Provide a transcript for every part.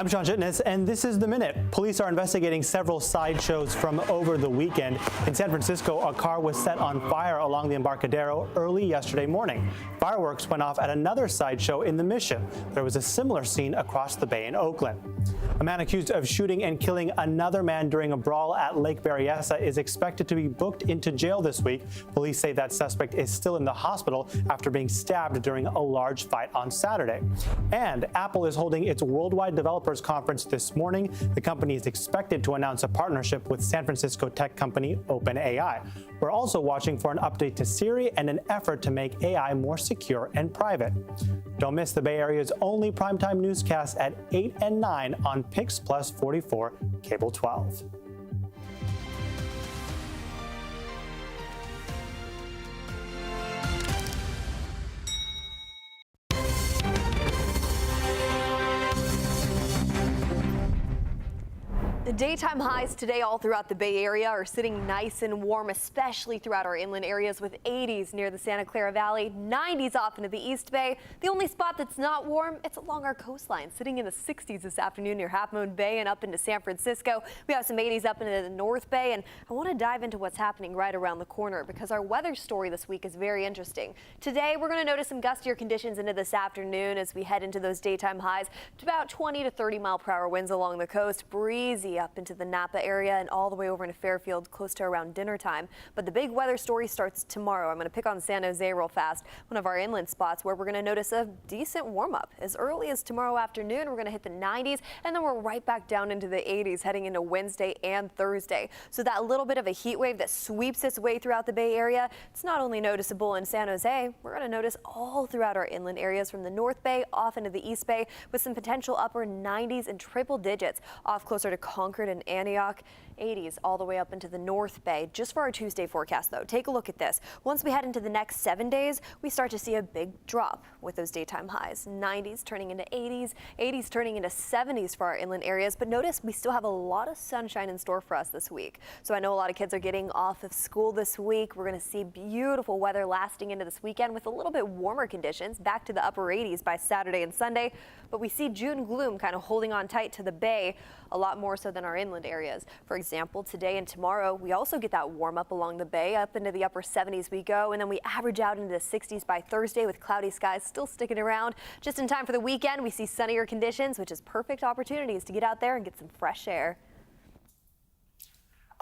I'm Sean Chitness, and this is The Minute. Police are investigating several sideshows from over the weekend. In San Francisco, a car was set on fire along the Embarcadero early yesterday morning. Fireworks went off at another sideshow in the Mission. There was a similar scene across the bay in Oakland. A man accused of shooting and killing another man during a brawl at Lake Berryessa is expected to be booked into jail this week. Police say that suspect is still in the hospital after being stabbed during a large fight on Saturday. And Apple is holding its Worldwide Developers Conference this morning. The company is expected to announce a partnership with San Francisco tech company OpenAI. We're also watching for an update to Siri and an effort to make AI more secure and private. Don't miss the Bay Area's only primetime newscast at 8 and 9 on Pix Plus 44, Cable 12. The daytime highs today all throughout the Bay Area are sitting nice and warm, especially throughout our inland areas with 80s near the Santa Clara Valley, 90s off into the East Bay. The only spot that's not warm, it's along our coastline, sitting in the 60s this afternoon near Half Moon Bay and up into San Francisco. We have some 80s up into the North Bay, and I want to dive into what's happening right around the corner because our weather story this week is very interesting. Today, we're going to notice some gustier conditions into this afternoon as we head into those daytime highs to about 20 to 30 mile per hour winds along the coast, breezy up into the Napa area and all the way over into Fairfield close to around dinner time. But the big weather story starts tomorrow. I'm going to pick on San Jose real fast, one of our inland spots where we're going to notice a decent warm up. As early as tomorrow afternoon, we're going to hit the 90s and then we're right back down into the 80s heading into Wednesday and Thursday. So that little bit of a heat wave that sweeps its way throughout the Bay Area, it's not only noticeable in San Jose, we're going to notice all throughout our inland areas from the North Bay off into the East Bay with some potential upper 90s and triple digits off closer to Concord and Antioch. 80s all the way up into the North Bay. Just for our Tuesday forecast, though, take a look at this. Once we head into the next 7 days, we start to see a big drop with those daytime highs. 90s turning into 80s, 80s turning into 70s for our inland areas. But notice we still have a lot of sunshine in store for us this week. So I know a lot of kids are getting off of school this week. We're going to see beautiful weather lasting into this weekend with a little bit warmer conditions back to the upper 80s by Saturday and Sunday. But we see June gloom kind of holding on tight to the bay a lot more so than our inland areas. For example, today and tomorrow, we also get that warm up along the bay. Up into the upper 70s we go, and then we average out into the 60s by Thursday with cloudy skies still sticking around. Just in time for the weekend, we see sunnier conditions, which is perfect opportunities to get out there and get some fresh air.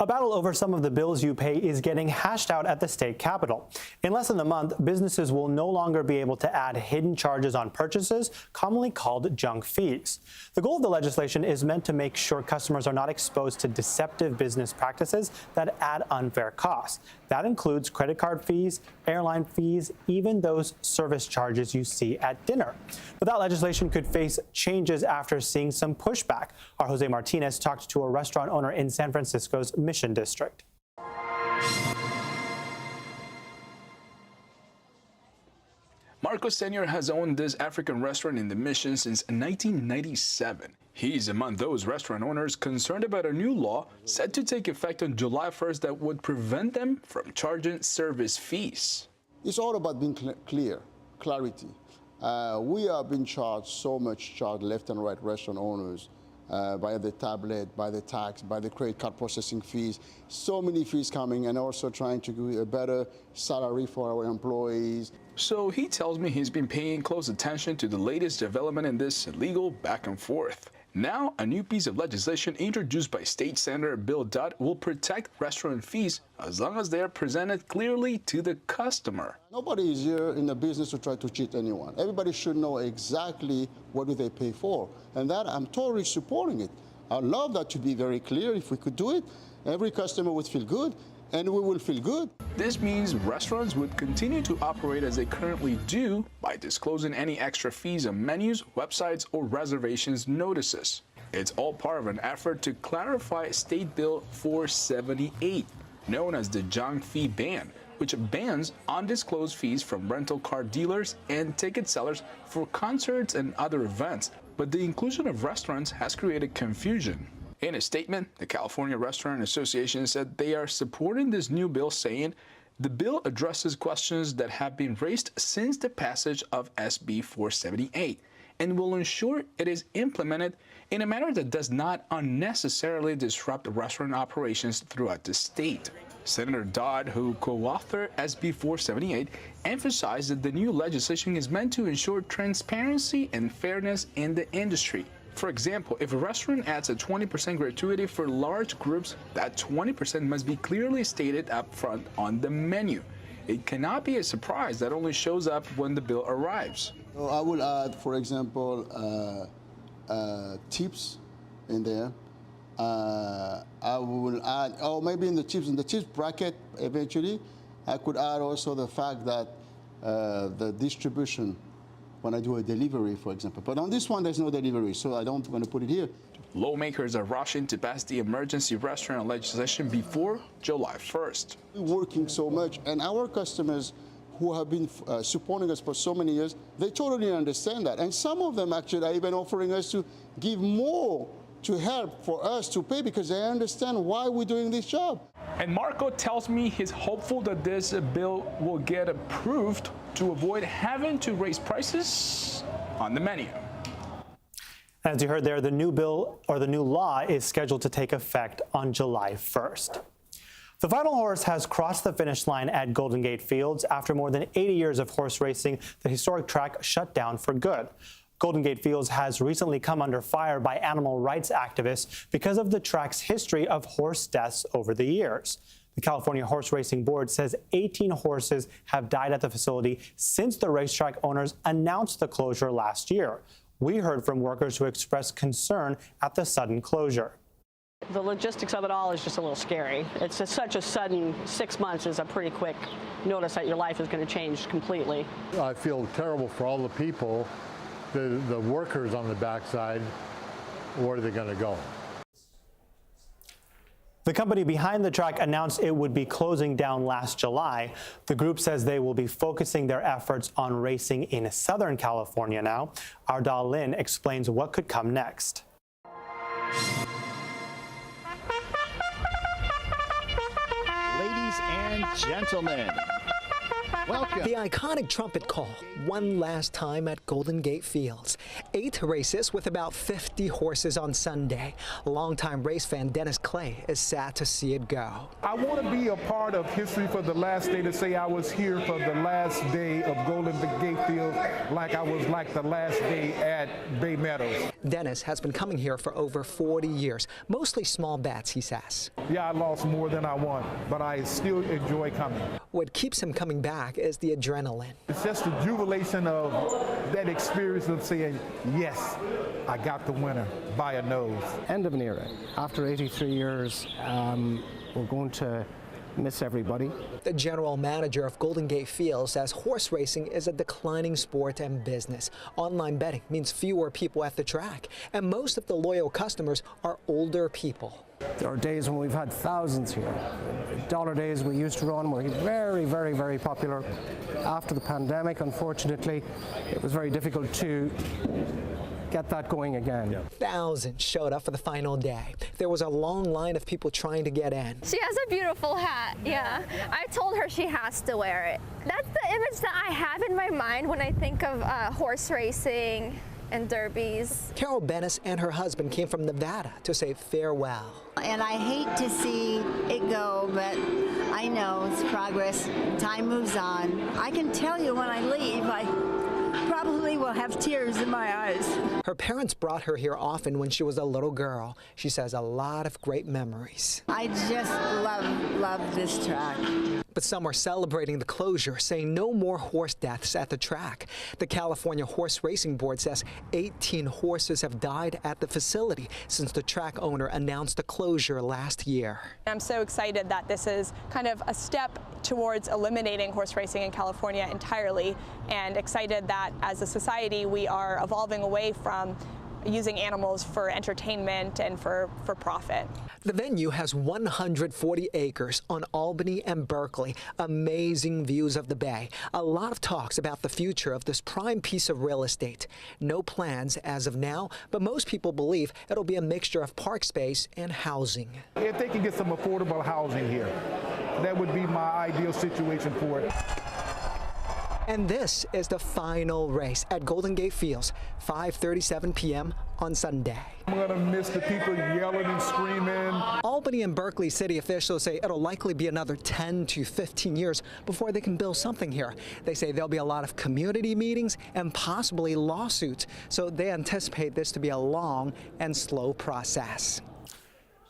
A battle over some of the bills you pay is getting hashed out at the state capitol. In less than a month, businesses will no longer be able to add hidden charges on purchases, commonly called junk fees. The goal of the legislation is meant to make sure customers are not exposed to deceptive business practices that add unfair costs. That includes credit card fees, airline fees, even those service charges you see at dinner. But that legislation could face changes after seeing some pushback. Our Jose Martinez talked to a restaurant owner in San Francisco's Mission District. Marcos Sr. has owned this African restaurant in the Mission since 1997. He's among those restaurant owners concerned about a new law set to take effect on July 1st that would prevent them from charging service fees. It's all about being clarity. We are being charged so much left and right, restaurant owners, by the tablet, by the tax, by the credit card processing fees. So many fees coming, and also trying to do a better salary for our employees. So he tells me he's been paying close attention to the latest development in this legal back and forth. Now, a new piece of legislation introduced by State Senator Bill Dutt will protect restaurant fees as long as they are presented clearly to the customer. Nobody is here in the business to try to cheat anyone. Everybody should know exactly what do they pay for. And that, I'm totally supporting it. I'd love that to be very clear. If we could do it, every customer would feel good, and we will feel good. This means restaurants would continue to operate as they currently do by disclosing any extra fees on menus, websites, or reservations notices. It's all part of an effort to clarify State Bill 478, known as the junk fee ban, which bans undisclosed fees from rental car dealers and ticket sellers for concerts and other events. But the inclusion of restaurants has created confusion. In a statement, the California Restaurant Association said they are supporting this new bill, saying the bill addresses questions that have been raised since the passage of SB 478 and will ensure it is implemented in a manner that does not unnecessarily disrupt restaurant operations throughout the state. Senator Dodd, who co-authored SB 478, emphasized that the new legislation is meant to ensure transparency and fairness in the industry. For example, if a restaurant adds a 20% gratuity for large groups, that 20% must be clearly stated up front on the menu. It cannot be a surprise that only shows up when the bill arrives. So I will add, for example, tips in there. I will add, maybe in the tips bracket eventually, I could add also the fact that the distribution, when I do a delivery, for example. But on this one, there's no delivery, so I don't want to put it here. Lawmakers are rushing to pass the emergency restaurant legislation before July 1st. We're working so much, and our customers who have been supporting us for so many years, they totally understand that. And some of them actually are even offering us to give more to help for us to pay because they understand why we're doing this job. And Marco tells me he's hopeful that this bill will get approved to avoid having to raise prices on the menu. As you heard there, the new bill or the new law is scheduled to take effect on July 1st. The final horse has crossed the finish line at Golden Gate Fields after more than 80 years of horse racing. The historic track shut down for good. Golden Gate Fields has recently come under fire by animal rights activists because of the track's history of horse deaths over the years. The California Horse Racing Board says 18 horses have died at the facility since the racetrack owners announced the closure last year. We heard from workers who expressed concern at the sudden closure. The logistics of it all is just a little scary. It's just such a sudden 6 months is a pretty quick notice that your life is going to change completely. I feel terrible for all the people, the workers on the backside. Where are they going to go? The company behind the track announced it would be closing down last July. The group says they will be focusing their efforts on racing in Southern California now. Ardal Lin explains what could come next. Ladies and gentlemen, welcome. The iconic trumpet call, one last time at Golden Gate Fields. 8 races with about 50 horses on Sunday. Longtime race fan Dennis Clay is sad to see it go. I want to be a part of history for the last day, to say I was here for the last day of Golden Gate Fields, like I was like the last day at Bay Meadows. Dennis has been coming here for over 40 years, mostly small bets, he says. Yeah, I lost more than I won, but I still enjoy coming. What keeps him coming back is the adrenaline. It's just the jubilation of that experience of saying, yes, I got the winner by a nose. End of an era. After 83 years, we're going to miss everybody. The general manager of Golden Gate Fields says horse racing is a declining sport and business. Online betting means fewer people at the track, and most of the loyal customers are older people. There are days when we've had thousands here. Dollar days we used to run were very, very, very popular. After the pandemic, unfortunately, it was very difficult to get that going again. Thousands showed up for the final day. There was a long line of people trying to get in. She has a beautiful hat, yeah. I told her she has to wear it. That's the image that I have in my mind when I think of horse racing and derbies. Carol Bennis and her husband came from Nevada to say farewell. And I hate to see it go, but I know it's progress. Time moves on. I can tell you when I leave, I probably will have tears in my eyes. Her parents brought her here often when she was a little girl. She says a lot of great memories. I just love this track. But some are celebrating the closure, saying no more horse deaths at the track. The California Horse Racing Board says 18 horses have died at the facility since the track owner announced the closure last year. I'm so excited that this is kind of a step towards eliminating horse racing in California entirely, and excited that as a society we are evolving away from using animals for entertainment and for profit. The venue has 140 acres on Albany and Berkeley. Amazing views of the bay. A lot of talks about the future of this prime piece of real estate. No plans as of now, but most people believe it'll be a mixture of park space and housing. If they can get some affordable housing here, that would be my ideal situation for it. And this is the final race at Golden Gate Fields, 5:37 p.m. on Sunday. I'm going to miss the people yelling and screaming. Albany and Berkeley city officials say it'll likely be another 10 to 15 years before they can build something here. They say there'll be a lot of community meetings and possibly lawsuits, so they anticipate this to be a long and slow process.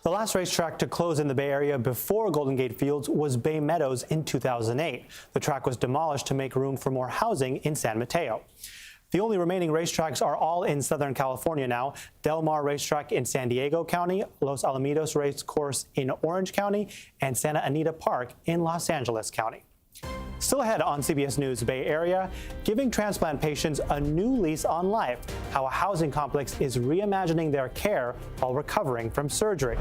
The last racetrack to close in the Bay Area before Golden Gate Fields was Bay Meadows in 2008. The track was demolished to make room for more housing in San Mateo. The only remaining racetracks are all in Southern California now. Del Mar Racetrack in San Diego County, Los Alamitos Race Course in Orange County, and Santa Anita Park in Los Angeles County. Still ahead on CBS News Bay Area, giving transplant patients a new lease on life, how a housing complex is reimagining their care while recovering from surgery.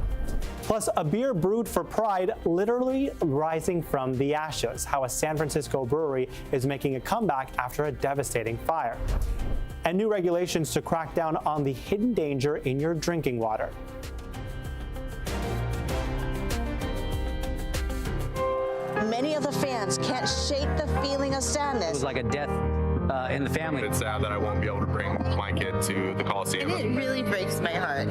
Plus, a beer brewed for pride literally rising from the ashes, how a San Francisco brewery is making a comeback after a devastating fire. And new regulations to crack down on the hidden danger in your drinking water. Many of the fans can't shake the feeling of sadness. It was like a death in the family. It's sad that I won't be able to bring my kid to the Coliseum. And it really breaks my heart.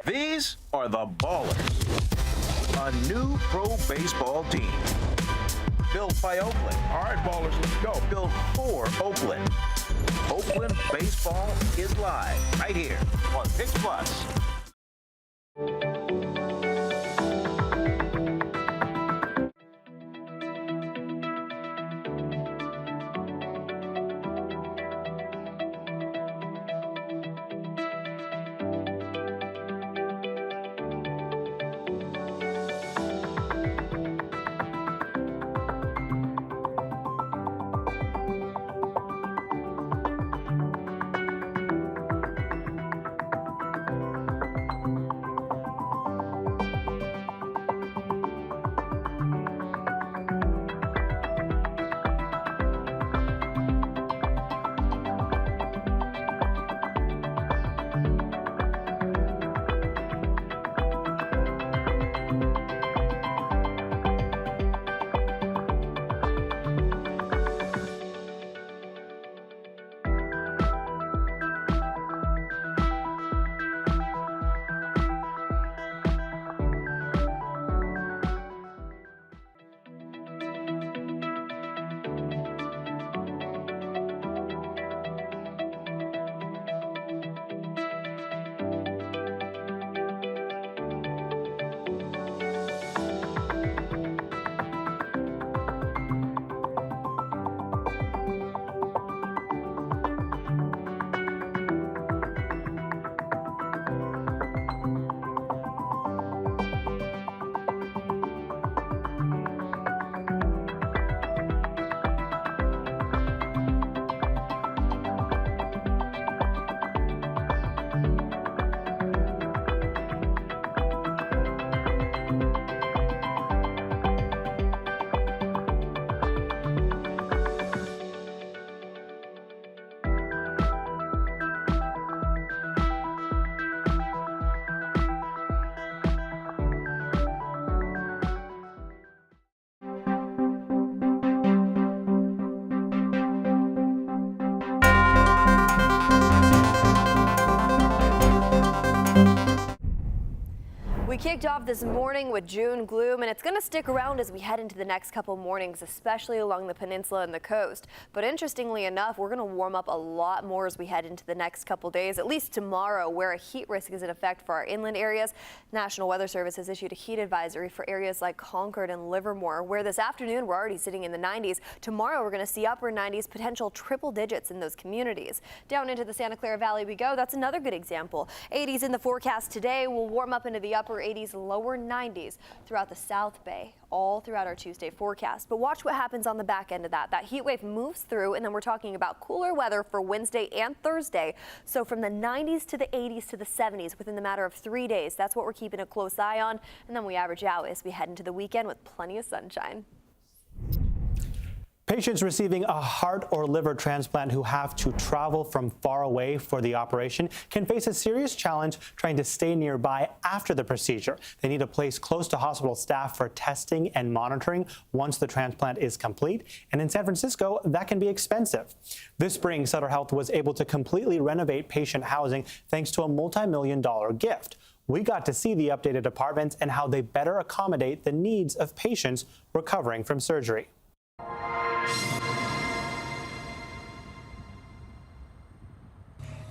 These are the Ballers, a new pro baseball team. Built by Oakland. All right, Ballers, let's go. Built for Oakland. Oakland baseball is live right here on Pitch Plus. We kicked off this morning with June gloom, and it's going to stick around as we head into the next couple mornings, especially along the peninsula and the coast. But interestingly enough, we're going to warm up a lot more as we head into the next couple days, at least tomorrow, where a heat risk is in effect for our inland areas. National Weather Service has issued a heat advisory for areas like Concord and Livermore, where this afternoon we're already sitting in the 90s. Tomorrow we're going to see upper 90s, potential triple digits in those communities. Down into the Santa Clara Valley we go. That's another good example. 80s in the forecast today. Will warm up into the upper 80s, lower 90s throughout the South Bay, all throughout our Tuesday forecast. But watch what happens on the back end of that. That heat wave moves through, and then we're talking about cooler weather for Wednesday and Thursday. So from the 90s to the 80s to the 70s within the matter of 3 days. That's what we're keeping a close eye on. And then we average out as we head into the weekend with plenty of sunshine. Patients receiving a heart or liver transplant who have to travel from far away for the operation can face a serious challenge trying to stay nearby after the procedure. They need a place close to hospital staff for testing and monitoring once the transplant is complete. And in San Francisco, that can be expensive. This spring, Sutter Health was able to completely renovate patient housing thanks to a multi-million-dollar gift. We got to see the updated apartments and how they better accommodate the needs of patients recovering from surgery.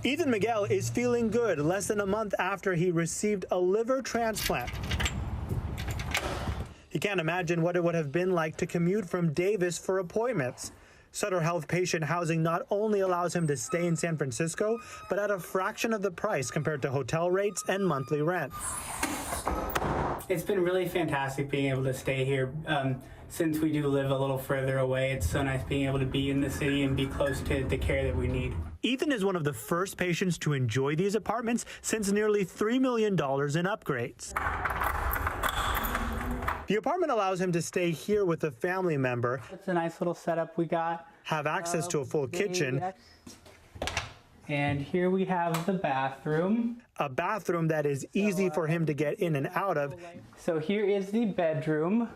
Ethan Miguel is feeling good less than a month after he received a liver transplant. He can't imagine what it would have been like to commute from Davis for appointments. Sutter Health patient housing not only allows him to stay in San Francisco, but at a fraction of the price compared to hotel rates and monthly rent. It's been really fantastic being able to stay here. Since we do live a little further away, it's so nice being able to be in the city and be close to the care that we need. Ethan is one of the first patients to enjoy these apartments since nearly $3 million in upgrades. The apartment allows him to stay here with a family member. It's a nice little setup we got. Have access to a full kitchen. And here we have the bathroom. A bathroom that is easy for him to get in and out of. So here is the bedroom.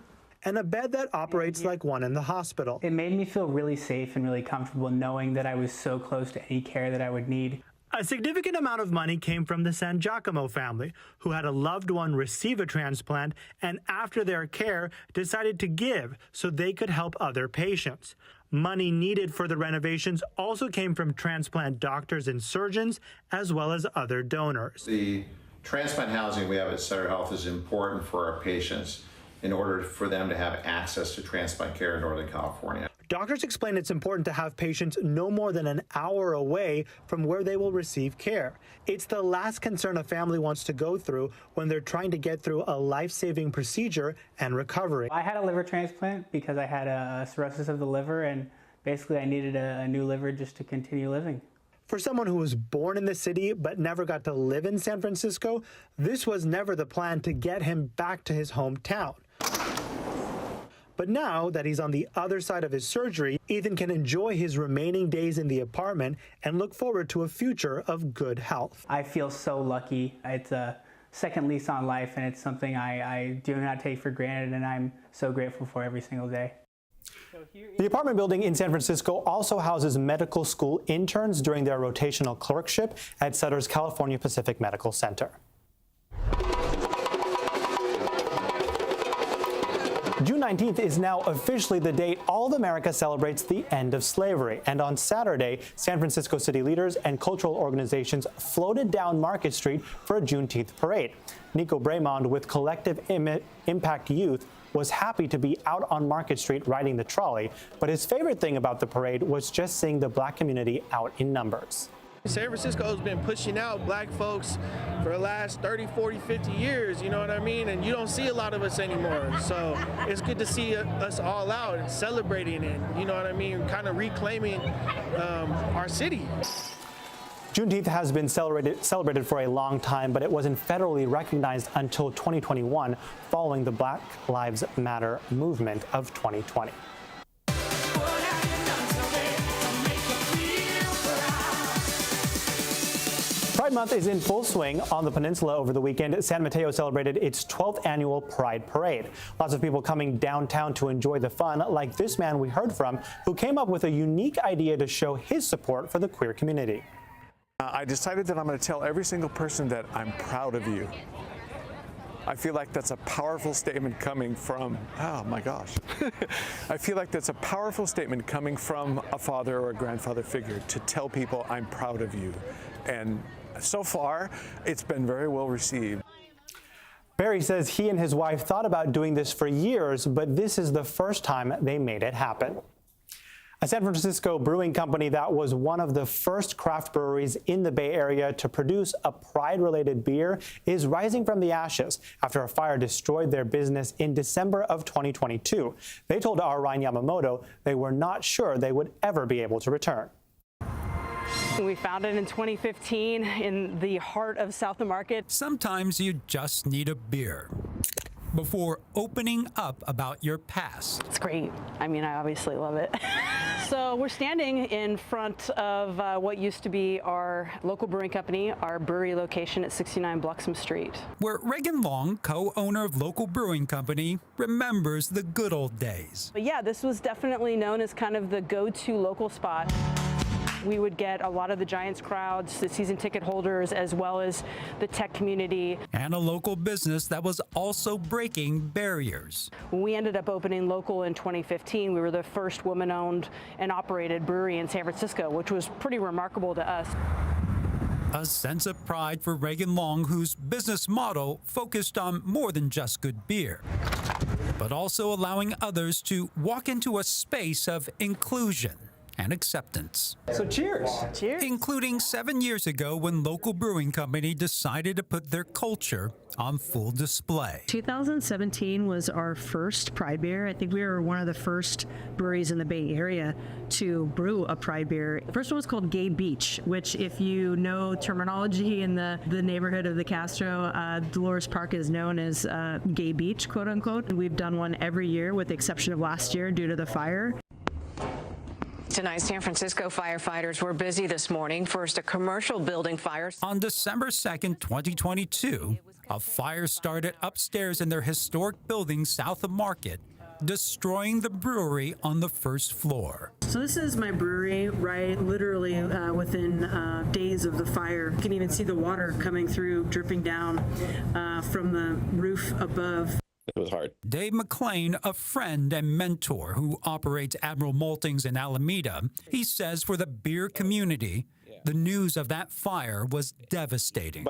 And a bed that operates like one in the hospital. It made me feel really safe and really comfortable knowing that I was so close to any care that I would need. A significant amount of money came from the San Giacomo family, who had a loved one receive a transplant and after their care decided to give so they could help other patients. Money needed for the renovations also came from transplant doctors and surgeons, as well as other donors. The transplant housing we have at Sutter Health is important for our patients in order for them to have access to transplant care in Northern California. Doctors explain it's important to have patients no more than an hour away from where they will receive care. It's the last concern a family wants to go through when they're trying to get through a life-saving procedure and recovery. I had a liver transplant because I had a cirrhosis of the liver, and basically I needed a new liver just to continue living. For someone who was born in the city but never got to live in San Francisco, this was never the plan to get him back to his hometown. But now that he's on the other side of his surgery, Ethan can enjoy his remaining days in the apartment and look forward to a future of good health. I feel so lucky. It's a second lease on life, and it's something I do not take for granted, and I'm so grateful for every single day. The apartment building in San Francisco also houses medical school interns during their rotational clerkship at Sutter's California Pacific Medical Center. Juneteenth is now officially the date all of America celebrates the end of slavery. And on Saturday, San Francisco city leaders and cultural organizations floated down Market Street for a Juneteenth parade. Nico Bremond with Collective Impact Youth was happy to be out on Market Street riding the trolley, but his favorite thing about the parade was just seeing the black community out in numbers. San Francisco has been pushing out black folks for the last 30, 40, 50 years, you know what I mean? And you don't see a lot of us anymore. So it's good to see us all out and celebrating and, you know what I mean, kind of reclaiming our city. Juneteenth has been celebrated for a long time, but it wasn't federally recognized until 2021, following the Black Lives Matter movement of 2020. Pride Month is in full swing on the peninsula over the weekend. San Mateo celebrated its 12th annual Pride Parade. Lots of people coming downtown to enjoy the fun, like this man we heard from, who came up with a unique idea to show his support for the queer community. I decided that I'm going to tell every single person that I'm proud of you. I feel like that's a powerful statement coming from, oh my gosh. I feel like that's a powerful statement coming from a father or a grandfather figure to tell people I'm proud of you. And so far, it's been very well received. Barry says he and his wife thought about doing this for years, but this is the first time they made it happen. A San Francisco brewing company that was one of the first craft breweries in the Bay Area to produce a Pride-related beer is rising from the ashes after a fire destroyed their business in December of 2022. They told our Ryan Yamamoto they were not sure they would ever be able to return. We founded in 2015 in the heart of South of Market. Sometimes you just need a beer. before opening up about your past. It's great. I mean, I obviously love it. So we're standing in front of what used to be our local brewing company, our brewery location at 69 Bluxom Street. Where Reagan Long, co-owner of local brewing company, remembers the good old days. But yeah, this was definitely known as kind of the go-to local spot. We would get a lot of the Giants crowds, the season ticket holders, as well as the tech community. And a local business that was also breaking barriers. When we ended up opening local in 2015, we were the first woman-owned and operated brewery in San Francisco, which was pretty remarkable to us. A sense of pride for Reagan Long, whose business model focused on more than just good beer, but also allowing others to walk into a space of inclusion and acceptance. So cheers. Cheers. Including 7 years ago when local brewing company decided to put their culture on full display. 2017 was our first Pride beer. I think we were one of the first breweries in the Bay Area to brew a Pride beer. The first one was called Gay Beach, which if you know terminology in the neighborhood of the Castro, Dolores Park is known as Gay Beach, quote unquote. And we've done one every year with the exception of last year due to the fire. Tonight, San Francisco firefighters were busy this morning. First, a commercial building fire. On December 2nd, 2022, a fire started upstairs in their historic building south of Market, destroying the brewery on the first floor. So this is my brewery, right? Literally within days of the fire. You can even see the water coming through, dripping down from the roof above. It was hard. Dave McLean, a friend and mentor who operates Admiral Maltings in Alameda, he says for the beer community, the news of that fire was devastating.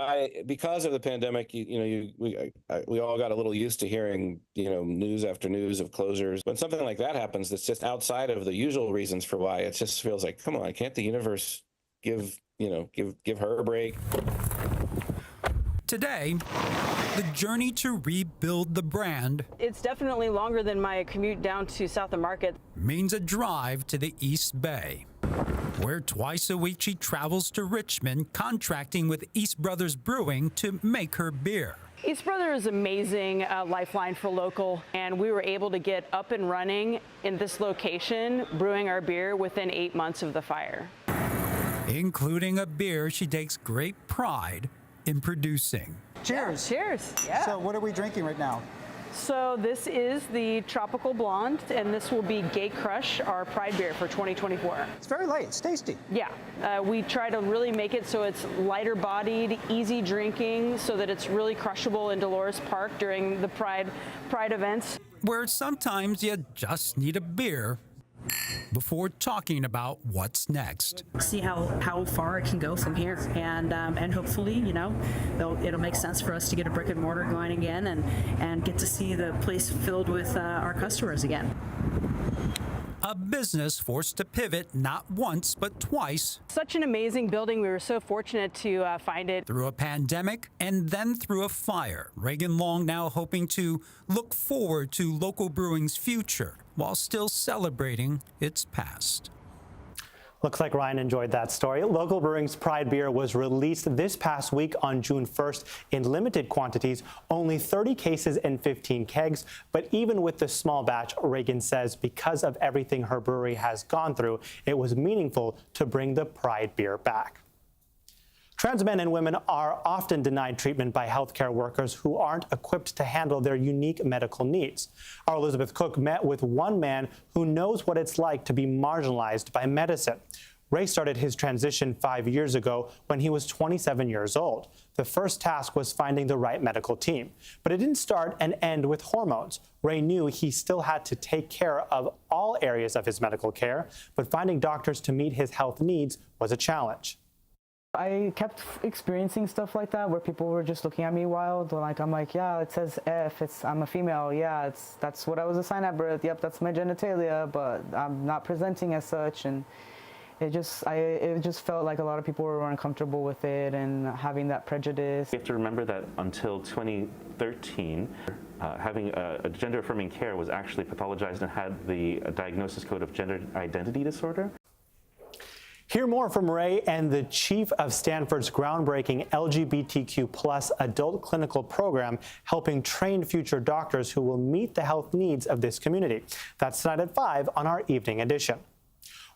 Because of the pandemic, we all got a little used to hearing, news after news of closures. When something like that happens, that's just outside of the usual reasons for why. It just feels like, come on, can't the universe give her a break? Today, the journey to rebuild the brand. It's definitely longer than my commute down to South of Market. Means a drive to the East Bay, where twice a week she travels to Richmond, contracting with East Brothers Brewing to make her beer. East Brothers is an amazing lifeline for local, and we were able to get up and running in this location, brewing our beer within 8 months of the fire. Including a beer she takes great pride in producing. Cheers. Cheers. Yeah. So what are we drinking right now? So this is the Tropical Blonde, and this will be Gay Crush, our Pride beer for 2024. It's very light. It's tasty. Yeah. We try to really make it so it's lighter bodied, easy drinking, so that it's really crushable in Dolores Park during the Pride events. Where sometimes you just need a beer before talking about what's next. See how far it can go from here, and hopefully, it'll make sense for us to get a brick and mortar going again, and get to see the place filled with our customers again. A business forced to pivot not once but twice. Such an amazing building. We were so fortunate to find it. Through a pandemic and then through a fire. Reagan Long now hoping to look forward to local brewing's future while still celebrating its past. Looks like Ryan enjoyed that story. Local Brewing's Pride beer was released this past week on June 1st in limited quantities, only 30 cases and 15 kegs. But even with the small batch, Reagan says because of everything her brewery has gone through, it was meaningful to bring the Pride beer back. Trans men and women are often denied treatment by healthcare workers who aren't equipped to handle their unique medical needs. Our Elizabeth Cook met with one man who knows what it's like to be marginalized by medicine. Ray started his transition 5 years ago when he was 27 years old. The first task was finding the right medical team. But it didn't start and end with hormones. Ray knew he still had to take care of all areas of his medical care, but finding doctors to meet his health needs was a challenge. I kept experiencing stuff like that where people were just looking at me wild. I'm like, yeah, it says F, I'm a female. Yeah, that's what I was assigned at birth. Yep, that's my genitalia, but I'm not presenting as such. And it just felt like a lot of people were uncomfortable with it and having that prejudice. You have to remember that until 2013, having a gender-affirming care was actually pathologized and had the diagnosis code of gender identity disorder. Hear more from Ray and the chief of Stanford's groundbreaking LGBTQ+ adult clinical program, helping train future doctors who will meet the health needs of this community. That's tonight at 5 on our evening edition.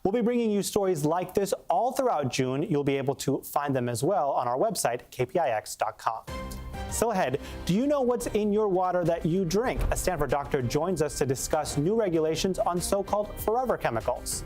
We'll be bringing you stories like this all throughout June. You'll be able to find them as well on our website, kpix.com. Still ahead, do you know what's in your water that you drink? A Stanford doctor joins us to discuss new regulations on so-called forever chemicals.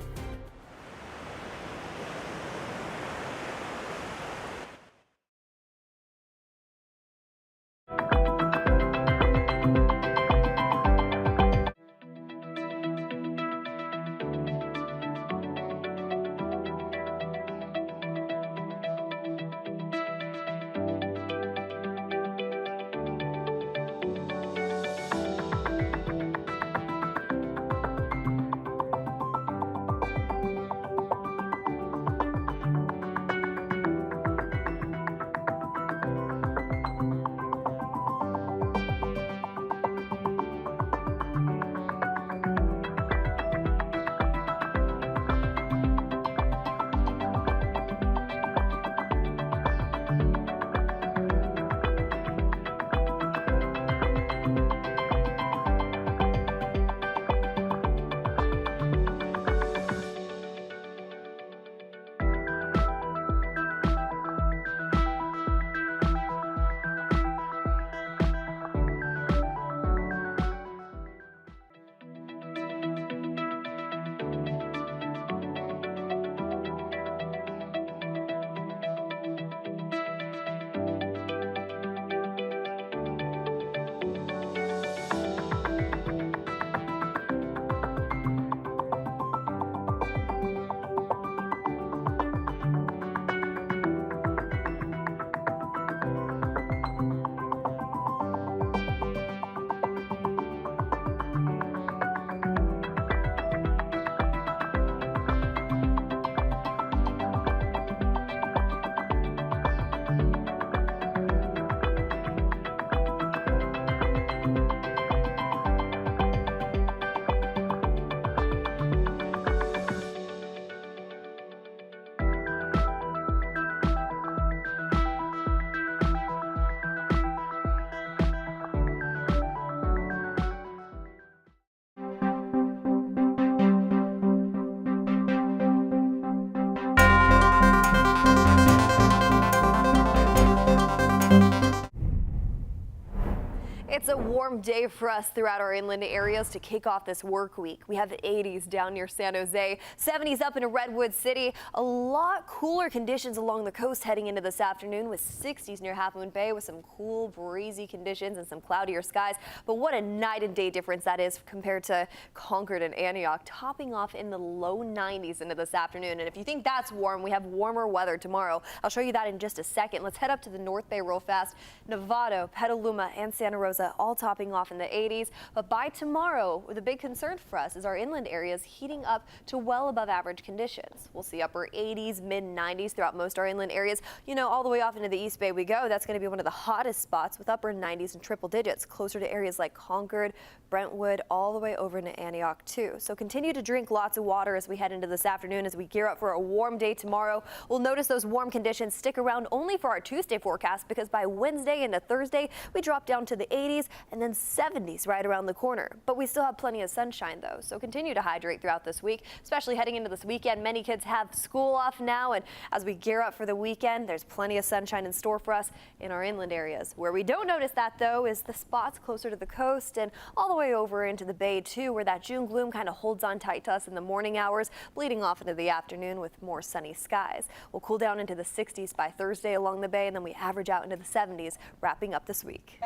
It's a warm day for us throughout our inland areas to kick off this work week. We have the 80s down near San Jose, 70s up in Redwood City. A lot cooler conditions along the coast heading into this afternoon, with 60s near Half Moon Bay with some cool, breezy conditions and some cloudier skies. But what a night and day difference that is compared to Concord and Antioch, topping off in the low 90s into this afternoon. And if you think that's warm, we have warmer weather tomorrow. I'll show you that in just a second. Let's head up to the North Bay real fast. Novato, Petaluma, and Santa Rosa all topping off in the 80s. But by tomorrow, the big concern for us is our inland areas heating up to well above average conditions. We'll see upper 80s, mid 90s throughout most our inland areas. You know, all the way off into the East Bay we go. That's going to be one of the hottest spots with upper 90s and triple digits, closer to areas like Concord, Brentwood, all the way over into Antioch too. So continue to drink lots of water as we head into this afternoon as we gear up for a warm day tomorrow. We'll notice those warm conditions stick around only for our Tuesday forecast, because by Wednesday into Thursday, we drop down to the 80s and then 70s right around the corner. But we still have plenty of sunshine though, so continue to hydrate throughout this week, especially heading into this weekend. Many kids have school off now, and as we gear up for the weekend, there's plenty of sunshine in store for us in our inland areas. Where we don't notice that though is the spots closer to the coast and all the way over into the bay too, where that June gloom kind of holds on tight to us in the morning hours, bleeding off into the afternoon with more sunny skies. We'll cool down into the 60s by Thursday along the bay, and then we average out into the 70s wrapping up this week.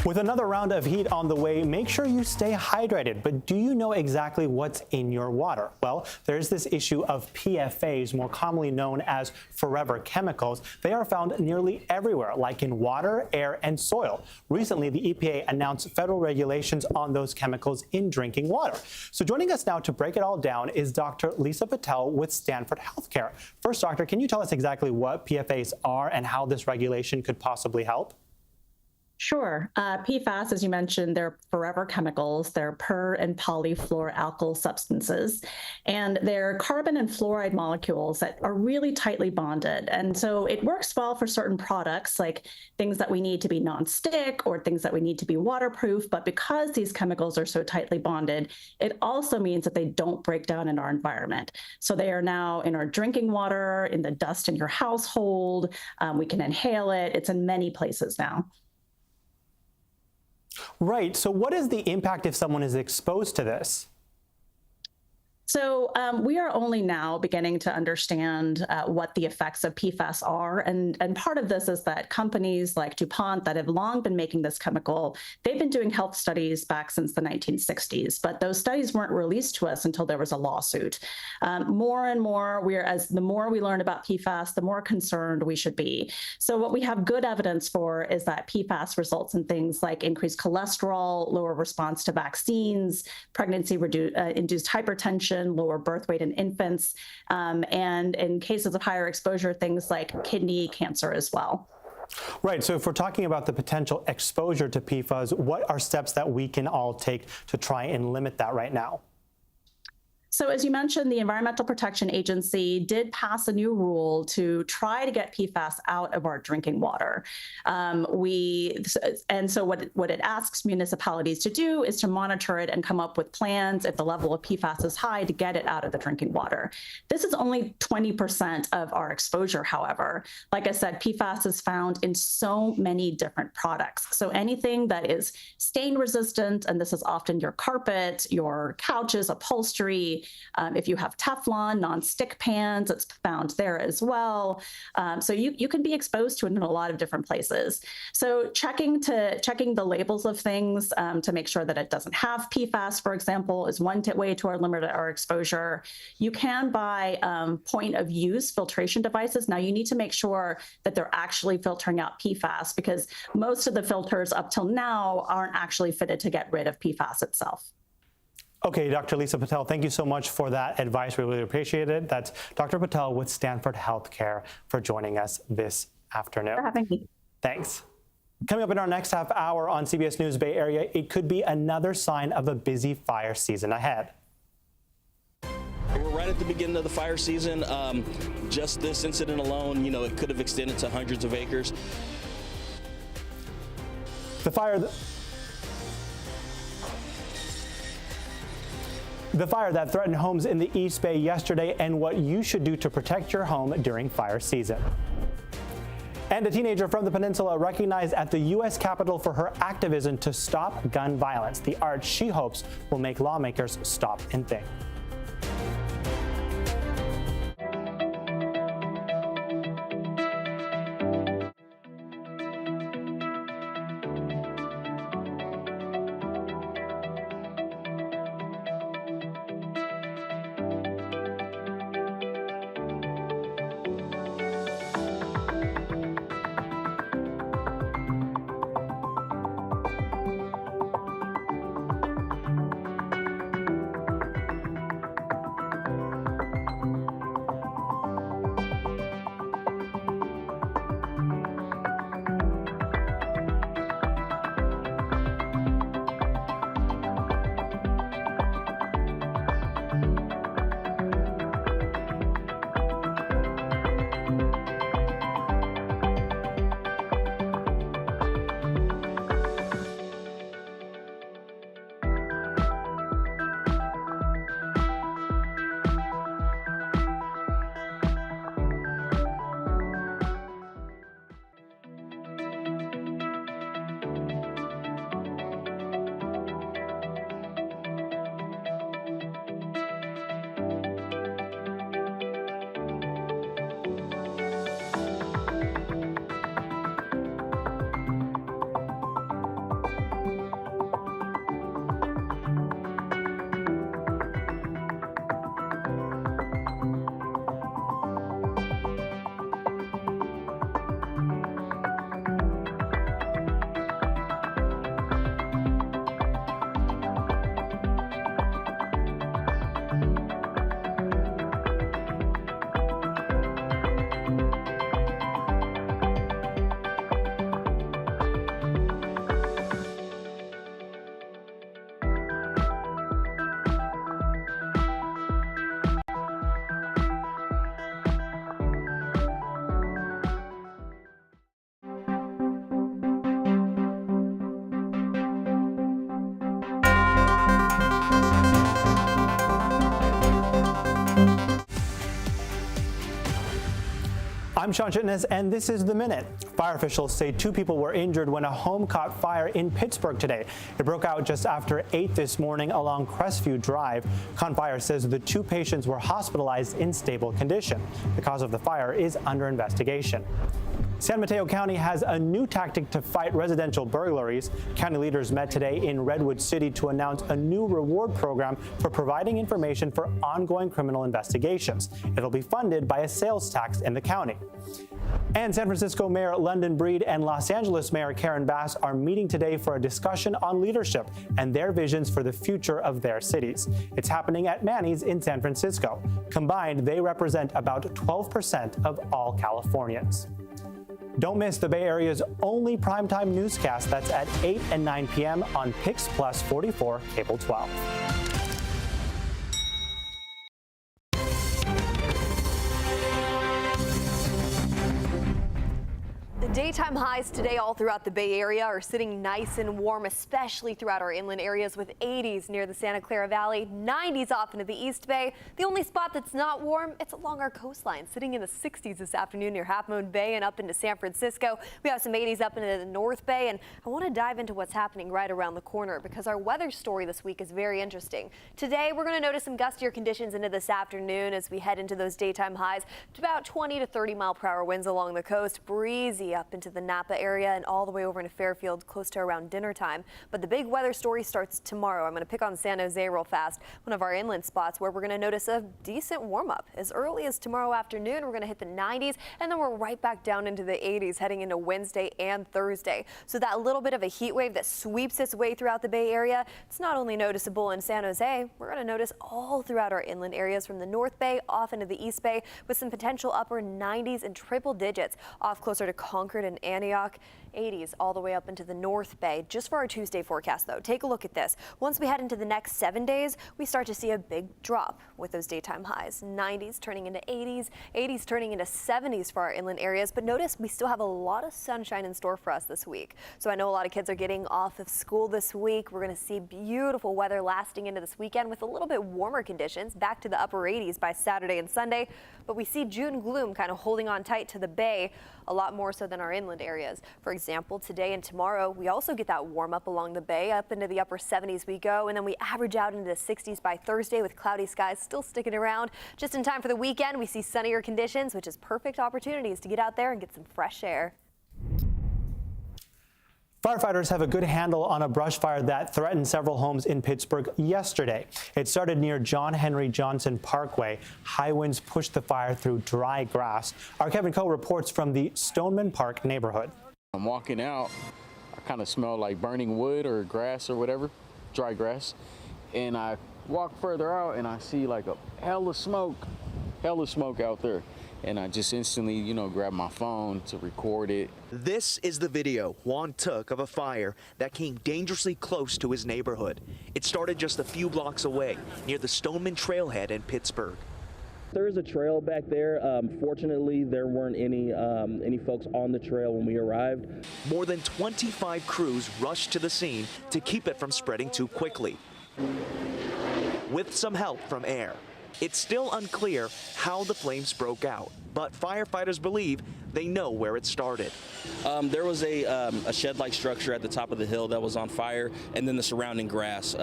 With another round of heat on the way, make sure you stay hydrated. But do you know exactly what's in your water? Well, there's this issue of PFAs, more commonly known as forever chemicals. They are found nearly everywhere, like in water, air, and soil. Recently, the EPA announced federal regulations on those chemicals in drinking water. So joining us now to break it all down is Dr. Lisa Patel with Stanford Healthcare. First, doctor, can you tell us exactly what PFAs are and how this regulation could possibly help? Sure. PFAS, as you mentioned, they're forever chemicals. They're per and polyfluoroalkyl substances, and they're carbon and fluoride molecules that are really tightly bonded. And so it works well for certain products, like things that we need to be nonstick or things that we need to be waterproof. But because these chemicals are so tightly bonded, it also means that they don't break down in our environment. So they are now in our drinking water, in the dust in your household. We can inhale it. It's in many places now. Right. So what is the impact if someone is exposed to this? So we are only now beginning to understand what the effects of PFAS are. And part of this is that companies like DuPont that have long been making this chemical, they've been doing health studies back since the 1960s, but those studies weren't released to us until there was a lawsuit. More and more, the more we learn about PFAS, the more concerned we should be. So what we have good evidence for is that PFAS results in things like increased cholesterol, lower response to vaccines, pregnancy-induced hypertension, lower birth weight in infants, and in cases of higher exposure, things like kidney cancer as well. Right. So if we're talking about the potential exposure to PFAS, what are steps that we can all take to try and limit that right now? So as you mentioned, the Environmental Protection Agency did pass a new rule to try to get PFAS out of our drinking water. And so what it asks municipalities to do is to monitor it and come up with plans if the level of PFAS is high to get it out of the drinking water. This is only 20% of our exposure, however. Like I said, PFAS is found in so many different products. So anything that is stain resistant, and this is often your carpet, your couches, upholstery, if you have Teflon, non-stick pans, it's found there as well. So you can be exposed to it in a lot of different places. So checking the labels of things to make sure that it doesn't have PFAS, for example, is one way to limit our exposure. You can buy point-of-use filtration devices. Now you need to make sure that they're actually filtering out PFAS because most of the filters up till now aren't actually fitted to get rid of PFAS itself. Okay, Dr. Lisa Patel, thank you so much for that advice. We really appreciate it. That's Dr. Patel with Stanford Healthcare for joining us this afternoon. For having me. Thanks. Coming up in our next half hour on CBS News Bay Area, it could be another sign of a busy fire season ahead. We're right at the beginning of the fire season. Just this incident alone, it could have extended to hundreds of acres. The fire that threatened homes in the East Bay yesterday and what you should do to protect your home during fire season. And a teenager from the peninsula recognized at the U.S. Capitol for her activism to stop gun violence, the art she hopes will make lawmakers stop and think. I'm Sean Chitness, and this is The Minute. Fire officials say 2 people were injured when a home caught fire in Pittsburgh today. It broke out just after 8 this morning along Crestview Drive. Con Fire says the 2 patients were hospitalized in stable condition. The cause of the fire is under investigation. San Mateo County has a new tactic to fight residential burglaries. County leaders met today in Redwood City to announce a new reward program for providing information for ongoing criminal investigations. It'll be funded by a sales tax in the county. And San Francisco Mayor London Breed and Los Angeles Mayor Karen Bass are meeting today for a discussion on leadership and their visions for the future of their cities. It's happening at Manny's in San Francisco. Combined, they represent about 12% of all Californians. Don't miss the Bay Area's only primetime newscast. That's at 8 and 9 p.m. on Pix Plus 44, Cable 12. Daytime highs today all throughout the Bay Area are sitting nice and warm, especially throughout our inland areas with 80s near the Santa Clara Valley, 90s off into the East Bay. The only spot that's not warm, it's along our coastline, sitting in the 60s this afternoon near Half Moon Bay and up into San Francisco. We have some 80s up into the North Bay, and I want to dive into what's happening right around the corner because our weather story this week is very interesting. Today, we're going to notice some gustier conditions into this afternoon as we head into those daytime highs to about 20 to 30 mile per hour winds along the coast, breezy up into the Napa area and all the way over into Fairfield close to around dinner time. But the big weather story starts tomorrow. I'm going to pick on San Jose real fast, one of our inland spots where we're going to notice a decent warm up. As early as tomorrow afternoon, we're going to hit the 90s and then we're right back down into the 80s heading into Wednesday and Thursday. So that little bit of a heat wave that sweeps its way throughout the Bay Area, it's not only noticeable in San Jose, we're going to notice all throughout our inland areas from the North Bay off into the East Bay with some potential upper 90s and triple digits off closer to Concord and Antioch. 80s all the way up into the North Bay. Just for our Tuesday forecast, though, take a look at this. Once we head into the next 7 days, we start to see a big drop with those daytime highs. 90s turning into 80s, 80s turning into 70s for our inland areas. But notice we still have a lot of sunshine in store for us this week. So I know a lot of kids are getting off of school this week. We're going to see beautiful weather lasting into this weekend with a little bit warmer conditions back to the upper 80s by Saturday and Sunday. But we see June gloom kind of holding on tight to the Bay a lot more so than our inland areas. For example, today and tomorrow, we also get that warm up along the Bay. Up into the upper 70s we go, and then we average out into the 60s by Thursday with cloudy skies still sticking around. Just in time for the weekend, we see sunnier conditions, which is perfect opportunities to get out there and get some fresh air. Firefighters have a good handle on a brush fire that threatened several homes in Pittsburgh yesterday. It started near John Henry Johnson Parkway. High winds pushed the fire through dry grass. Our Kevin Coe reports from the Stoneman Park neighborhood. I'm walking out, I kind of smell like burning wood or grass or whatever, dry grass. And I walk further out and I see like a hell of smoke out there. And I just instantly, grab my phone to record it. This is the video Juan took of a fire that came dangerously close to his neighborhood. It started just a few blocks away near the Stoneman Trailhead in Pittsburgh. There is a trail back there. Fortunately, there weren't any folks on the trail when we arrived. More than 25 crews rushed to the scene to keep it from spreading too quickly, with some help from air. It's still unclear how the flames broke out, but firefighters believe they know where it started. There was a shed-like structure at the top of the hill that was on fire, and then the surrounding grass,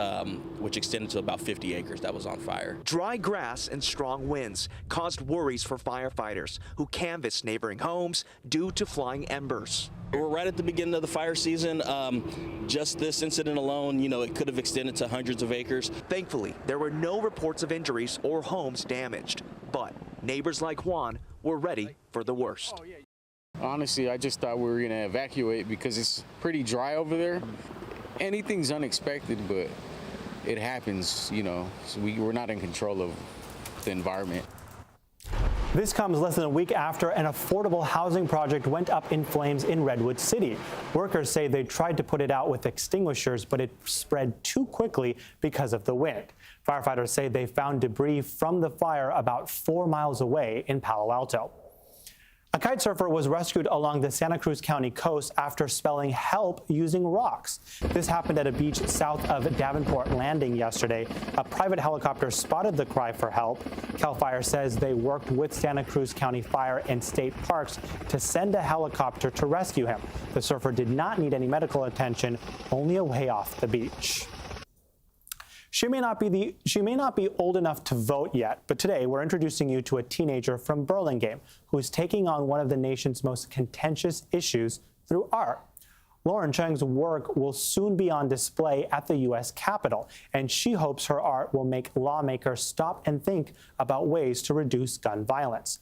which extended to about 50 acres, that was on fire. Dry grass and strong winds caused worries for firefighters who canvassed neighboring homes due to flying embers. We're right at the beginning of the fire season. Just this incident alone, it could have extended to hundreds of acres. Thankfully, there were no reports of injuries or homes damaged, but neighbors like Juan were ready for the worst. Honestly, I just thought we were going to evacuate because it's pretty dry over there. Anything's unexpected, but it happens, so we're not in control of the environment. This comes less than a week after an affordable housing project went up in flames in Redwood City. Workers say they tried to put it out with extinguishers, but it spread too quickly because of the wind. Firefighters say they found debris from the fire about 4 miles away in Palo Alto. A kite surfer was rescued along the Santa Cruz County coast after spelling help using rocks. This happened at a beach south of Davenport Landing yesterday. A private helicopter spotted the cry for help. CAL FIRE says they worked with Santa Cruz County Fire and State Parks to send a helicopter to rescue him. The surfer did not need any medical attention, only a way off the beach. She may not be old enough to vote yet, but today we're introducing you to a teenager from Burlingame who is taking on one of the nation's most contentious issues through art. Lauren Cheng's work will soon be on display at the U.S. Capitol, and she hopes her art will make lawmakers stop and think about ways to reduce gun violence.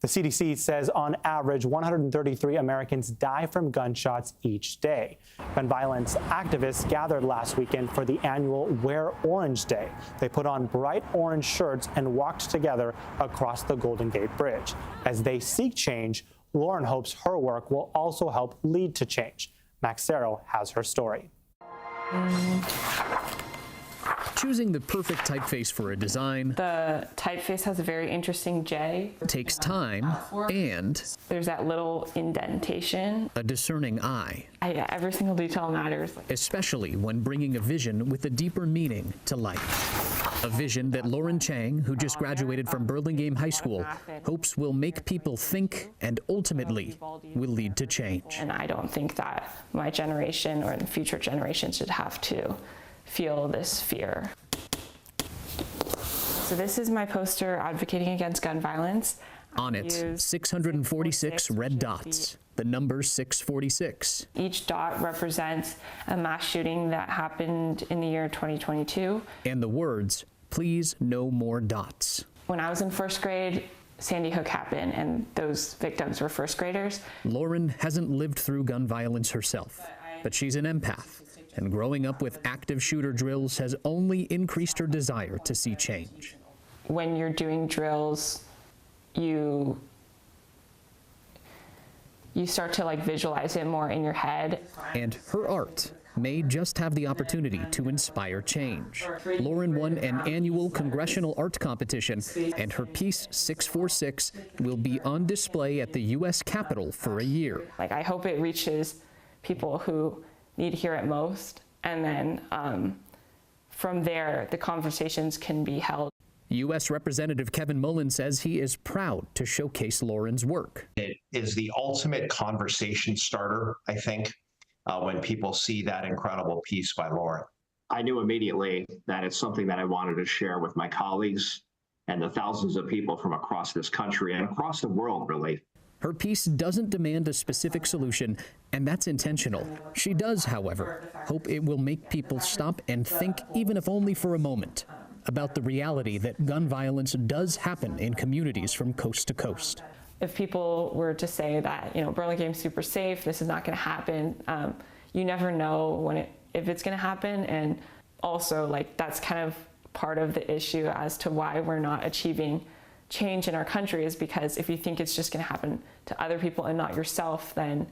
The CDC says on average, 133 Americans die from gunshots each day. Gun violence activists gathered last weekend for the annual Wear Orange Day. They put on bright orange shirts and walked together across the Golden Gate Bridge. As they seek change, Lauren hopes her work will also help lead to change. Max Serro has her story. Choosing the perfect typeface for a design. The typeface has a very interesting J. Takes time and there's that little indentation. A discerning eye. Every single detail matters. Especially when bringing a vision with a deeper meaning to life. A vision that Lauren Cheng, who just graduated from Burlingame High School, hopes will make people think and ultimately will lead to change. And I don't think that my generation or the future generations should have to feel this fear. So this is my poster advocating against gun violence. On it, 646 red dots, the number 646. Each dot represents a mass shooting that happened in the year 2022. And the words, please no more dots. When I was in first grade, Sandy Hook happened, and those victims were first graders. Lauren hasn't lived through gun violence herself, but she's an empath. And growing up with active shooter drills has only increased her desire to see change. When you're doing drills, you start to visualize it more in your head. And her art may just have the opportunity to inspire change. Lauren won an annual congressional art competition, and her piece 646 will be on display at the U.S. Capitol for a year. I hope it reaches people who need to hear it most, and then from there, the conversations can be held. U.S. Representative Kevin Mullen says he is proud to showcase Lauren's work. It is the ultimate conversation starter, I think, when people see that incredible piece by Lauren. I knew immediately that it's something that I wanted to share with my colleagues and the thousands of people from across this country and across the world, really. Her piece doesn't demand a specific solution, and that's intentional. She does, however, hope it will make people stop and think, even if only for a moment, about the reality that gun violence does happen in communities from coast to coast. If people were to say that, Burlingame's super safe, this is not going to happen, you never know if it's going to happen. And also, that's kind of part of the issue as to why we're not achieving change in our country, is because if you think it's just going to happen to other people and not yourself, then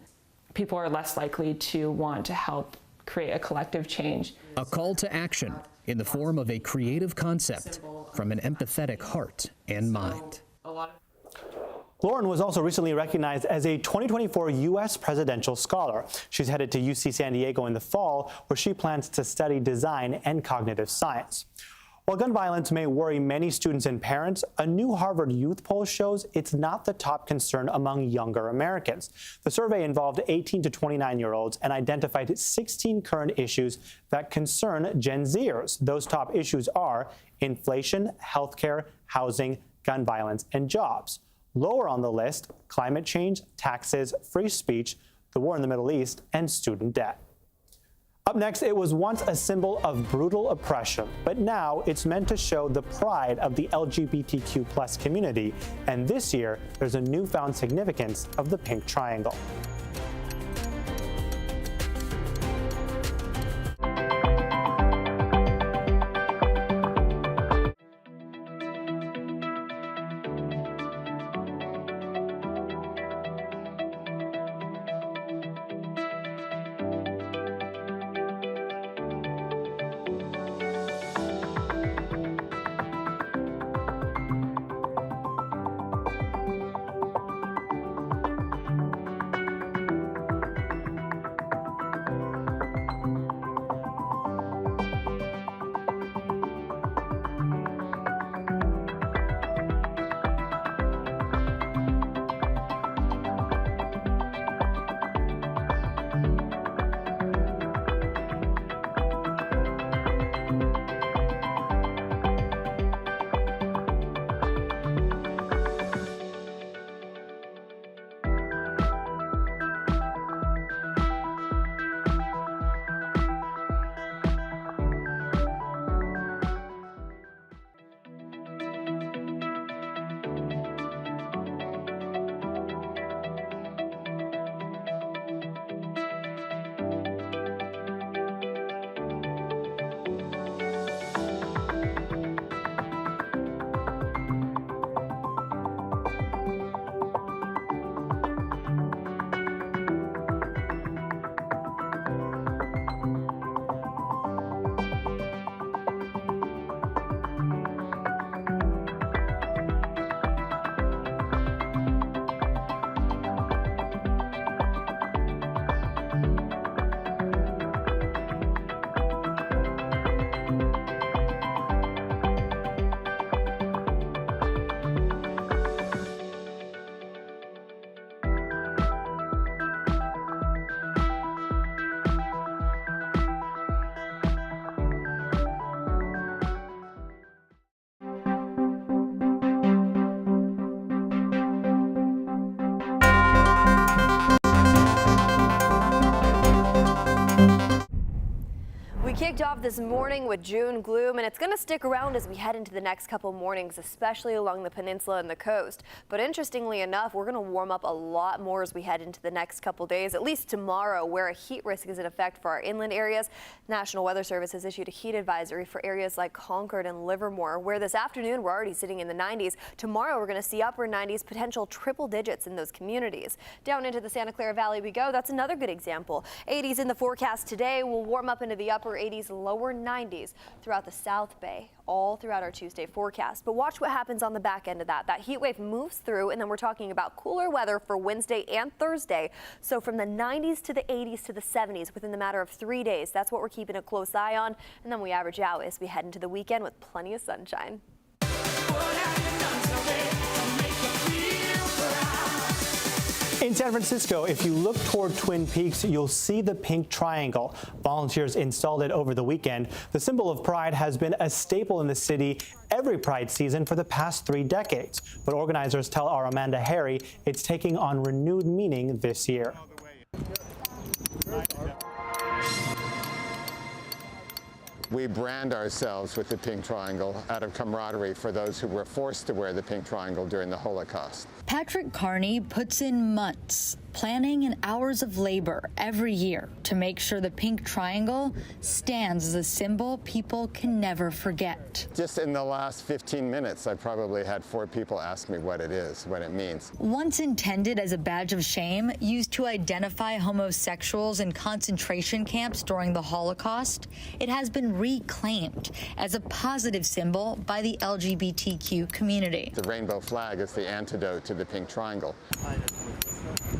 people are less likely to want to help create a collective change. A call to action in the form of a creative concept from an empathetic heart and mind. Lauren was also recently recognized as a 2024 U.S. Presidential Scholar. She's headed to UC San Diego in the fall, where she plans to study design and cognitive science. While gun violence may worry many students and parents, a new Harvard youth poll shows it's not the top concern among younger Americans. The survey involved 18 to 29-year-olds and identified 16 current issues that concern Gen Zers. Those top issues are inflation, healthcare, housing, gun violence, and jobs. Lower on the list, climate change, taxes, free speech, the war in the Middle East, and student debt. Up next, it was once a symbol of brutal oppression, but now it's meant to show the pride of the LGBTQ+ community. And this year, there's a newfound significance of the pink triangle. kicked off this morning with June gloom, and it's going to stick around as we head into the next couple mornings, especially along the peninsula and the coast. But interestingly enough, we're going to warm up a lot more as we head into the next couple days, at least tomorrow, where a heat risk is in effect for our inland areas. National Weather Service has issued a heat advisory for areas like Concord and Livermore, where this afternoon we're already sitting in the 90s. Tomorrow we're going to see upper 90s, potential triple digits in those communities. Down into the Santa Clara Valley we go. That's another good example. 80s in the forecast today. Will warm up into the upper 80s, lower 90s throughout the South Bay, all throughout our Tuesday forecast. But watch what happens on the back end of that. That heat wave moves through, and then we're talking about cooler weather for Wednesday and Thursday. So from the 90s to the 80s to the 70s within the matter of 3 days. That's what we're keeping a close eye on. And then we average out as we head into the weekend with plenty of sunshine. In San Francisco, if you look toward Twin Peaks, you'll see the pink triangle. Volunteers installed it over the weekend. The symbol of pride has been a staple in the city every Pride season for the past 3 decades. But organizers tell our Amanda Harry it's taking on renewed meaning this year. We brand ourselves with the pink triangle out of camaraderie for those who were forced to wear the pink triangle during the Holocaust. Patrick Carney puts in months, planning and hours of labor every year to make sure the pink triangle stands as a symbol people can never forget. Just in the last 15 minutes, I probably had 4 people ask me what it is, what it means. Once intended as a badge of shame, used to identify homosexuals in concentration camps during the Holocaust, it has been reclaimed as a positive symbol by the LGBTQ community. The rainbow flag is the antidote to the pink triangle.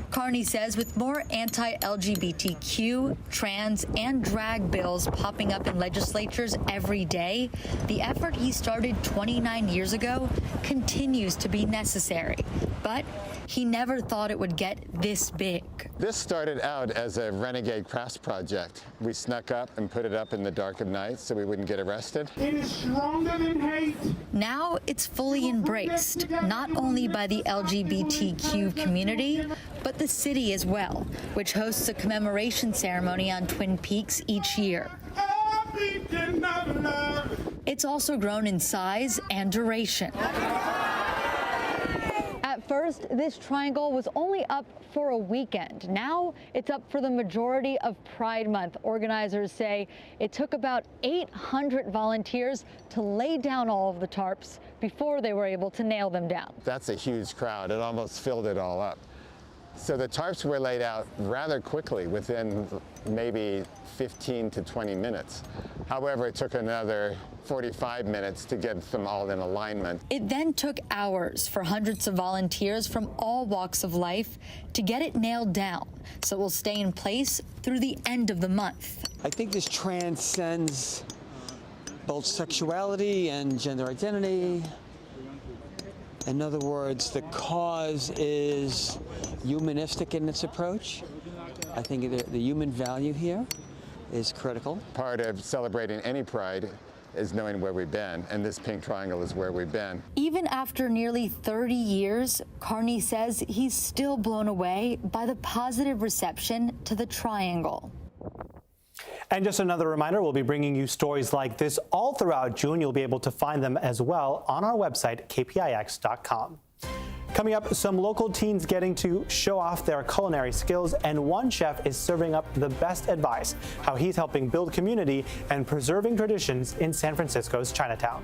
Carney says with more anti-LGBTQ, trans, and drag bills popping up in legislatures every day, the effort he started 29 years ago continues to be necessary. But he never thought it would get this big. This started out as a renegade crafts project. We snuck up and put it up in the dark of night so we wouldn't get arrested. It is stronger than hate. Now it's fully embraced, not only by the LGBTQ community, but the city as well, which hosts a commemoration ceremony on Twin Peaks each year. It's also grown in size and duration. At first, this triangle was only up for a weekend. Now it's up for the majority of Pride Month. Organizers say it took about 800 volunteers to lay down all of the tarps before they were able to nail them down. That's a huge crowd. It almost filled it all up. So the tarps were laid out rather quickly, within maybe 15 to 20 minutes. However, it took another 45 minutes to get them all in alignment. It then took hours for hundreds of volunteers from all walks of life to get it nailed down, so it will stay in place through the end of the month. I think this transcends both sexuality and gender identity. In other words, the cause is humanistic in its approach. I think the human value here is critical. Part of celebrating any pride is knowing where we've been, and this pink triangle is where we've been. Even after nearly 30 years, Carney says he's still blown away by the positive reception to the triangle. And just another reminder, we'll be bringing you stories like this all throughout June. You'll be able to find them as well on our website, kpix.com. Coming up, some local teens getting to show off their culinary skills, and one chef is serving up the best advice, how he's helping build community and preserving traditions in San Francisco's Chinatown.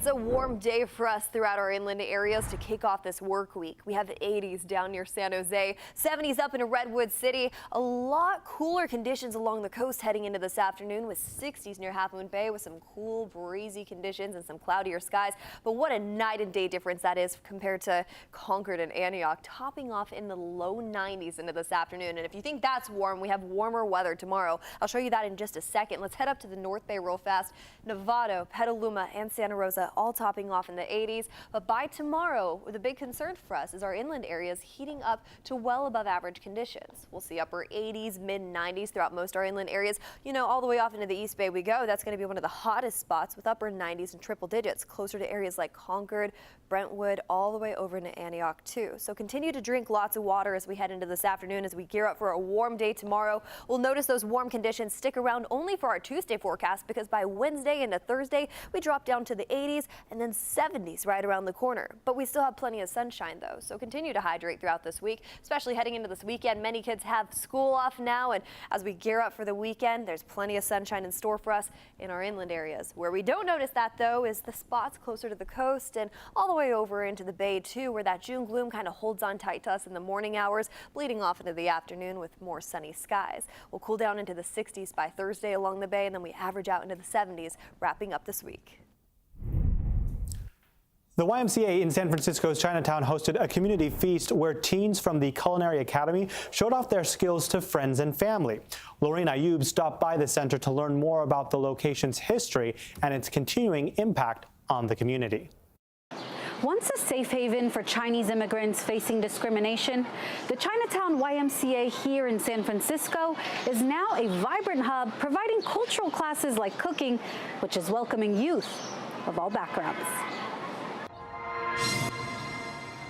a warm day for us throughout our inland areas to kick off this work week. We have 80s down near San Jose, 70s up in Redwood City. A lot cooler conditions along the coast heading into this afternoon with 60s near Half Moon Bay with some cool breezy conditions and some cloudier skies. But what a night and day difference that is compared to Concord and Antioch, topping off in the low 90s into this afternoon. And if you think that's warm, we have warmer weather tomorrow. I'll show you that in just a second. Let's head up to the North Bay real fast. Novato, Petaluma, and Santa Rosa all topping off in the 80s. But by tomorrow, the big concern for us is our inland areas heating up to well above average conditions. We'll see upper 80s, mid 90s throughout most our inland areas. You know, all the way off into the East Bay we go. That's going to be one of the hottest spots with upper 90s and triple digits, closer to areas like Concord, Brentwood, all the way over into Antioch too. So continue to drink lots of water as we head into this afternoon as we gear up for a warm day tomorrow. We'll notice those warm conditions stick around only for our Tuesday forecast because by Wednesday into Thursday, we drop down to the 80s and then 70s right around the corner. But we still have plenty of sunshine though, so continue to hydrate throughout this week, especially heading into this weekend. Many kids have school off now, and as we gear up for the weekend, there's plenty of sunshine in store for us in our inland areas. Where we don't notice that though is the spots closer to the coast and all the way over into the bay too, where that June gloom kind of holds on tight to us in the morning hours, bleeding off into the afternoon with more sunny skies. We'll cool down into the 60s by Thursday along the bay, and then we average out into the 70s wrapping up this week. The YMCA in San Francisco's Chinatown hosted a community feast where teens from the Culinary Academy showed off their skills to friends and family. Lorraine Ayub stopped by the center to learn more about the location's history and its continuing impact on the community. Once a safe haven for Chinese immigrants facing discrimination, the Chinatown YMCA here in San Francisco is now a vibrant hub providing cultural classes like cooking, which is welcoming youth of all backgrounds.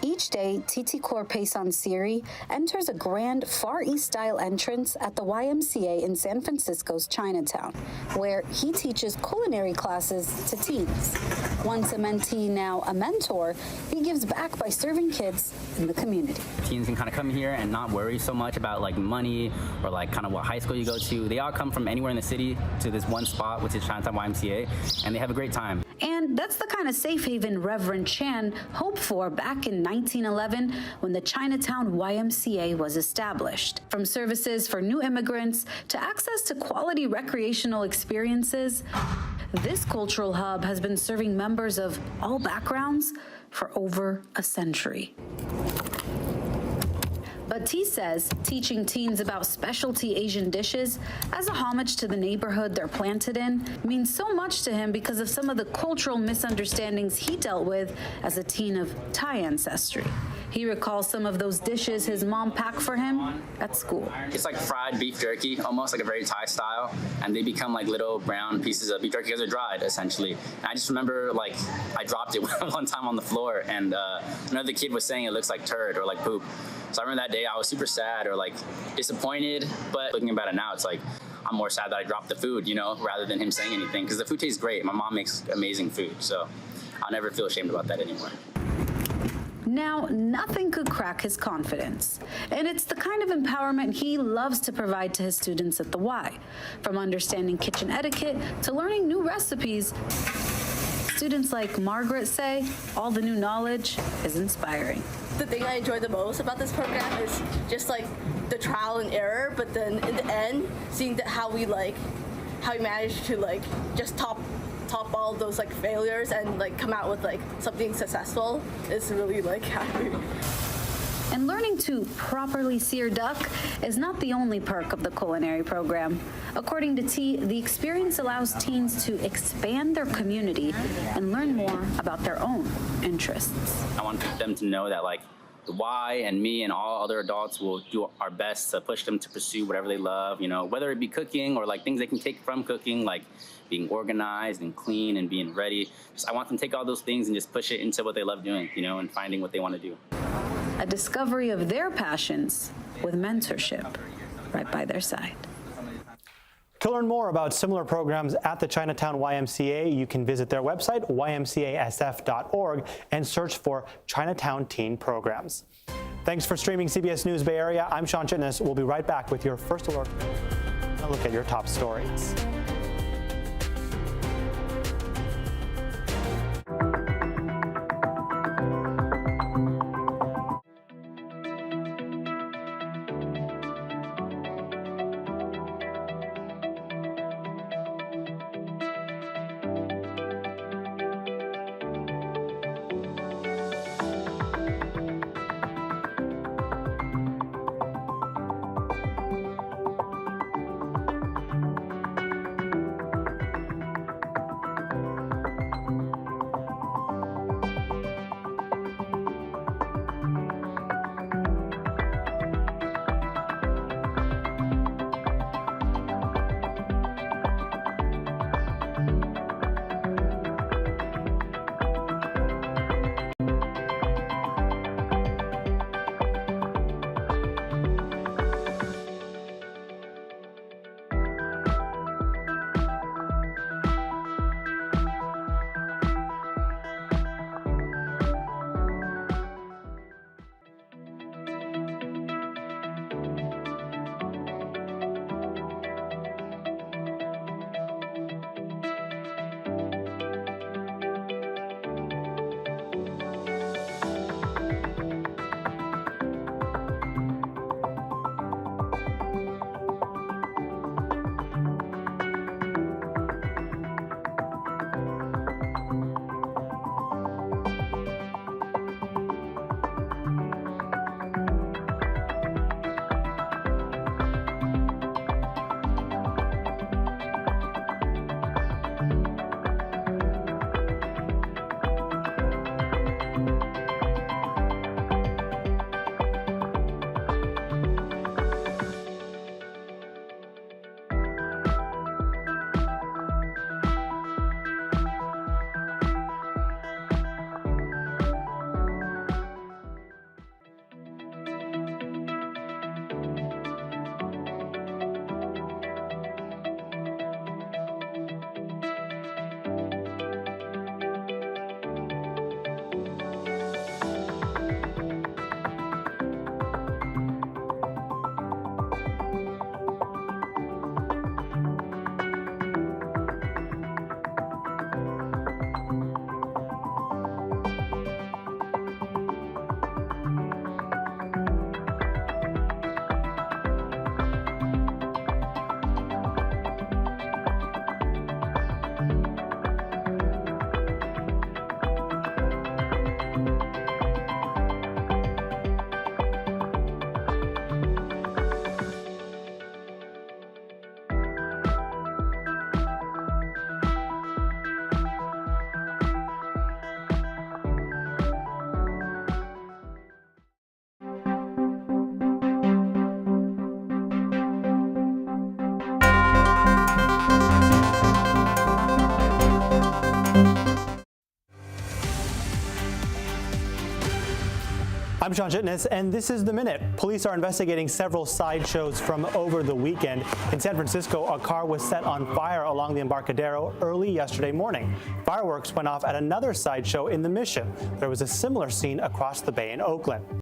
Each day, Titi Corpayson Siri enters a grand Far East-style entrance at the YMCA in San Francisco's Chinatown, where he teaches culinary classes to teens. Once a mentee, now a mentor, he gives back by serving kids in the community. Teens can kind of come here and not worry so much about like money or like kind of what high school you go to. They all come from anywhere in the city to this one spot, which is Chinatown YMCA, and they have a great time. And that's the kind of safe haven Reverend Chan hoped for back in 1911 when the Chinatown YMCA was established. From services for new immigrants to access to quality recreational experiences, this cultural hub has been serving members of all backgrounds for over a century. But T says teaching teens about specialty Asian dishes as a homage to the neighborhood they're planted in means so much to him because of some of the cultural misunderstandings he dealt with as a teen of Thai ancestry. He recalls some of those dishes his mom packed for him at school. It's like fried beef jerky, almost like a very Thai style, and they become like little brown pieces of beef jerky because they're dried, essentially. And I just remember like I dropped it one time on the floor, and another kid was saying it looks like turd or like poop. So I remember that day I was super sad or like disappointed, but looking about it now, it's like I'm more sad that I dropped the food, you know, rather than him saying anything, because the food tastes great. My mom makes amazing food, so I'll never feel ashamed about that anymore. Now, nothing could crack his confidence, and it's the kind of empowerment he loves to provide to his students at the Y. From understanding kitchen etiquette to learning new recipes, students like Margaret say all the new knowledge is inspiring. The thing I enjoy the most about this program is just like the trial and error, but then in the end, seeing that how we manage to like just top all those like failures and like come out with like something successful is really like happy. And learning to properly sear duck is not the only perk of the culinary program. According to T, the experience allows teens to expand their community and learn more about their own interests. I want them to know that like the Y and me and all other adults will do our best to push them to pursue whatever they love, you know, whether it be cooking or like things they can take from cooking, like being organized and clean and being ready. I want them to take all those things and just push it into what they love doing, you know, and finding what they want to do. A discovery of their passions with mentorship right by their side. To learn more about similar programs at the Chinatown YMCA, you can visit their website, ymcasf.org, and search for Chinatown Teen Programs. Thanks for streaming CBS News Bay Area. I'm Sean Chitness. We'll be right back with your first alert and a look at your top stories. I'm Sean Chitness, and this is The Minute. Police are investigating several sideshows from over the weekend. In San Francisco, a car was set on fire along the Embarcadero early yesterday morning. Fireworks went off at another sideshow in the Mission. There was a similar scene across the bay in Oakland.